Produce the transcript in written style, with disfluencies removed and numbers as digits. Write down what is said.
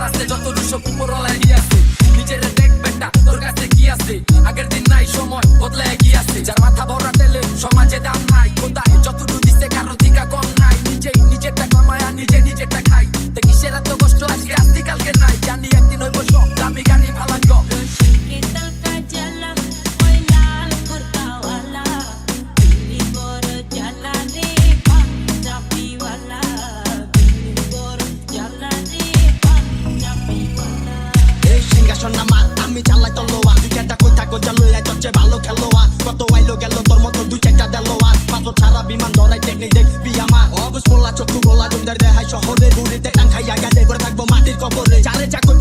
আছে যত দুশো উপরওয়ালায় দিয়ে আছে নিজের দেখ বেটা তোর কাছে কি আছে আগের দিন নাই সময় বদলে এগিয়ে আছে যার মাথা ভরা তেলে সমাজে দাম নাই কোথায় যতটুকু দিচ্ছে কারো দিকা কম নাই নিজেই নিজেরটা কামায়া নিজেরটা খাই কিসের এত কষ্ট আজকে আসতি কালকে নাই জানি একদিন হইব সব দামি গানি ফালাঙ্গ আমি চালাই তলোয়ার দুই চারটা কই থাকো চালুয়া চচ্ছে ভালো খেলোয়াড় কত আইলো গেল তোর মতো দুই চারটা দেলোয়ার পাথর ছাড়া বিমান ধরাই টেকনিক দেখবি আমার অবশ মোল্লা চক্ষু গোলা জমদার দেহাই শহরে বুড়িতে টান খাইয়া গেলে করে থাকবো মাটির কবরে চালে চাকর